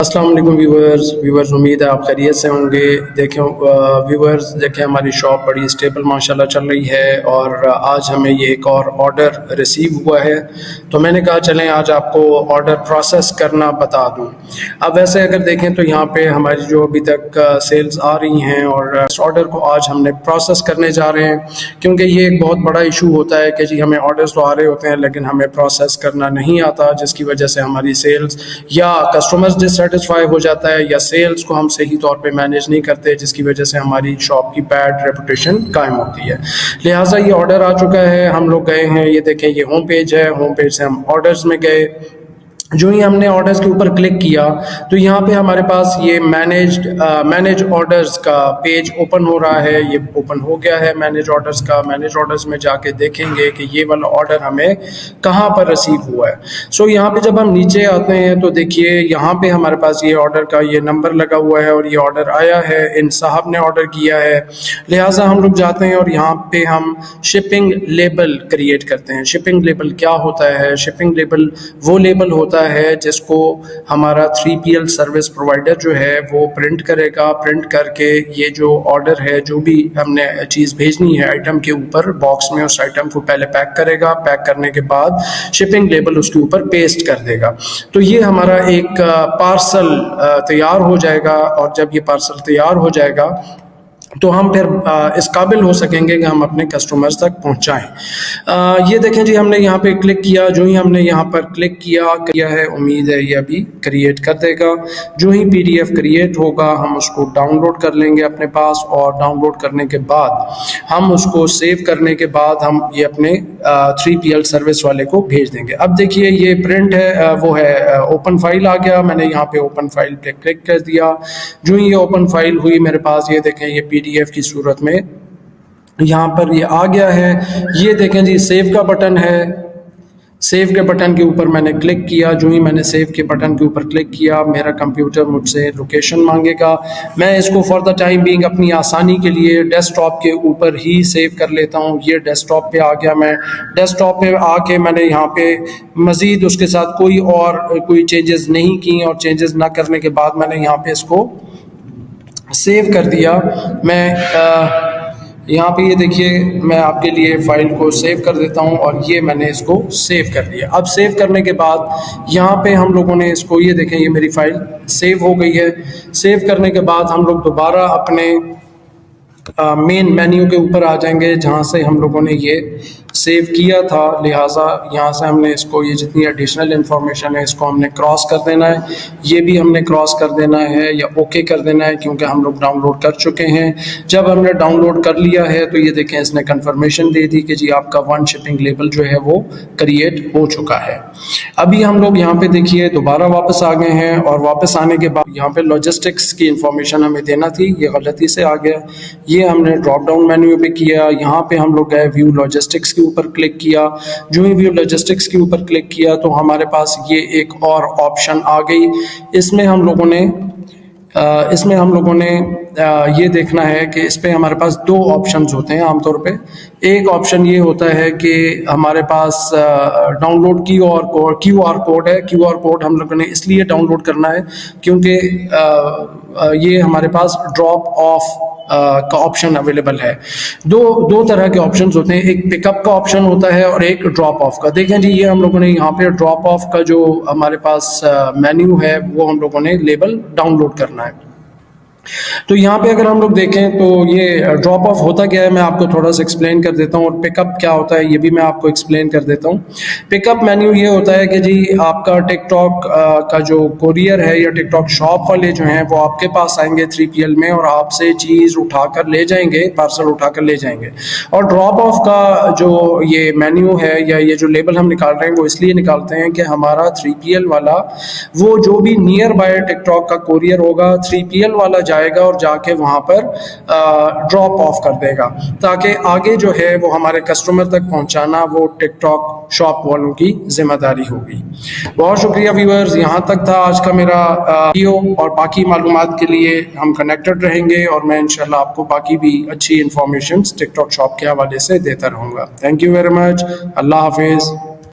अस्सलाम वालेकुम व्यूवर्स उम्मीद है आप खैरियत से होंगे। देखें व्यूवर्स, देखें हमारी शॉप बड़ी स्टेबल माशाल्लाह चल रही है और आज हमें ये एक और ऑर्डर रिसीव हुआ है, तो मैंने कहा चलें आज आपको ऑर्डर प्रोसेस करना बता दूं। अब वैसे अगर देखें तो यहाँ पे हमारी जो अभी तक सेल्स आ रही हैं और इस ऑर्डर को आज हमने प्रोसेस करने जा रहे हैं, क्योंकि ये एक बहुत बड़ा इशू होता है कि जी हमें ऑर्डर्स तो आ रहे होते हैं लेकिन हमें प्रोसेस करना नहीं आता, जिसकी वजह से हमारी सेल्स या कस्टमर्स डिससेटिस्फाई हो जाता है या सेल्स को हम सही तौर पे मैनेज नहीं करते, जिसकी वजह से हमारी शॉप की बैड रेपुटेशन कायम होती है। लिहाजा ये ऑर्डर आ चुका है, हम लोग गए हैं, ये देखें ये होम पेज है, होम पेज से हम ऑर्डर्स में गए। जो ही हमने ऑर्डर्स के ऊपर क्लिक किया तो यहाँ पे हमारे पास ये मैनेज ऑर्डर्स का पेज ओपन हो रहा है। ये ओपन हो गया है मैनेज ऑर्डर्स का। मैनेज ऑर्डर्स में जाके देखेंगे कि ये वाला ऑर्डर हमें कहाँ पर रिसीव हुआ है। सो यहाँ पे जब हम नीचे आते हैं तो देखिए यहाँ पे हमारे पास ये ऑर्डर का ये नंबर लगा हुआ है और ये ऑर्डर आया है, इन साहब ने ऑर्डर किया है। लिहाजा हम लोग जाते हैं और यहाँ पे हम शिपिंग लेबल क्रिएट करते हैं। शिपिंग लेबल क्या होता है? शिपिंग लेबल वो लेबल होता है जिसको हमारा 3PL सर्विस प्रोवाइडर जो है वो प्रिंट करेगा। प्रिंट करके ये जो ऑर्डर है, जो भी हमने चीज़ भेजनी है आइटम के ऊपर बॉक्स में, उस आइटम को पहले पैक करेगा। पैक करने के बाद शिपिंग लेबल उसके ऊपर पेस्ट कर देगा। तो ये हमारा एक पार्सल तैयार हो जाएगा और जब ये पार्सल तैयार हो जाएगा तो हम फिर इस काबिल हो सकेंगे कि हम अपने कस्टमर्स तक पहुंचाएं। ये देखें जी, हमने यहाँ पे क्लिक किया। जो ही हमने यहाँ पर क्लिक किया है, उम्मीद है ये अभी क्रिएट कर देगा। जो ही PDF क्रिएट होगा हम उसको डाउनलोड कर लेंगे अपने पास और डाउनलोड करने के बाद हम उसको सेव करने के बाद हम ये अपने 3PL सर्विस वाले को भेज देंगे। अब देखिए ये प्रिंट है, वो है ओपन फाइल आ गया। मैंने यहाँ पे ओपन फाइल पे क्लिक कर दिया। जो ही ये ओपन फाइल हुई मेरे पास, ये देखें ये PDF की सूरत में यहाँ पर ये आ गया है। ये देखें जी सेव का बटन है। सेव के बटन के ऊपर मैंने क्लिक किया। जो ही मैंने सेव के बटन के ऊपर क्लिक किया, मेरा कंप्यूटर मुझसे लोकेशन मांगेगा। मैं इसको फॉर द टाइम बीइंग अपनी आसानी के लिए डेस्कटॉप के ऊपर ही सेव कर लेता हूँ। ये डेस्कटॉप पे आ गया। मैं डेस्कटॉप पे आके मैंने यहाँ पे मज़ीद उसके साथ कोई चेंजेस नहीं की और चेंजेस ना करने के बाद मैंने यहाँ पे इसको सेव कर दिया। मैं यहाँ पे ये देखिए, मैं आपके लिए फ़ाइल को सेव कर देता हूँ और ये मैंने इसको सेव कर दिया। अब सेव करने के बाद यहाँ पे हम लोगों ने इसको, ये देखें ये मेरी फ़ाइल सेव हो गई है। सेव करने के बाद हम लोग दोबारा अपने मेन मेन्यू के ऊपर आ जाएंगे जहाँ से हम लोगों ने ये सेव किया था। लिहाजा यहाँ से हमने इसको, ये जितनी एडिशनल इंफॉर्मेशन है इसको हमने क्रॉस कर देना है। ये भी हमने क्रॉस कर देना है या ओके कर देना है, क्योंकि हम लोग डाउनलोड कर चुके हैं। जब हमने डाउनलोड कर लिया है तो ये देखें इसने कंफर्मेशन दे दी कि जी आपका 1 शिपिंग लेबल जो है वो क्रिएट हो चुका है। अभी हम लोग यहाँ पे देखिए दोबारा वापस आ गए हैं और वापस आने के बाद यहाँ पे लॉजिस्टिक्स की इंफॉर्मेशन हमें देना थी, ये गलती से आ गया। ये हमने ड्रॉप डाउन मेन्यू पे किया। यहाँ पे हम लोग गए व्यू लॉजिस्टिक्स के ऊपर क्लिक किया। जो ही व्यू लॉजिस्टिक्स के ऊपर क्लिक किया तो हमारे पास ये एक और ऑप्शन आ गई। इसमें हम लोगों ने ये देखना है कि इस पे हमारे पास 2 ऑप्शंस होते हैं आमतौर पे। एक ऑप्शन ये होता है कि हमारे पास डाउनलोड QR कोड है। QR कोड हम लोगों ने इसलिए डाउनलोड करना है क्योंकि ये हमारे पास ड्रॉप ऑफ का ऑप्शन अवेलेबल है। दो तरह के ऑप्शंस होते हैं, एक पिकअप का ऑप्शन होता है और एक ड्रॉप ऑफ का। देखें जी, ये हम लोगों ने यहाँ पे ड्रॉप ऑफ का जो हमारे पास मेन्यू है वो हम लोगों ने लेबल डाउनलोड करना है। तो यहाँ पे अगर हम लोग देखें तो ये ड्रॉप ऑफ होता क्या है, मैं आपको थोड़ा सा एक्सप्लेन कर देता हूँ, और पिकअप क्या होता है ये भी मैं आपको एक्सप्लेन कर देता हूँ। पिकअप मेन्यू ये होता है कि जी आपका टिकटॉक का जो कोरियर है या टिकटॉक शॉप वाले जो हैं वो आपके पास आएंगे 3PL में और आपसे चीज़ उठाकर ले जाएंगे, पार्सल उठाकर ले जाएंगे। और ड्रॉप ऑफ का जो ये मेन्यू है या ये जो लेबल हम निकाल रहे हैं वो इसलिए निकालते हैं कि हमारा 3PL वाला वो जो भी नियर बाय टिकटॉक का कोरियर होगा 3PL वाला जाएगा और जाके वहाँ पर ड्रॉप ऑफ कर देगा, ताकि आगे जो है वो हमारे कस्टमर तक पहुँचाना वो टिकटॉक शॉप वालों की जिम्मेदारी होगी। बहुत शुक्रिया व्यूअर्स, यहाँ तक था आज का मेरा वीडियो, और बाकी मालूमात के लिए हम कनेक्टेड रहेंगे और मैं इंशाल्लाह आपको बाकी भी अच्छी इंफॉर्मेशन टिकटॉक शॉप के हवाले से देता रहूँगा। Thank you very much. अल्लाह हाफिज़।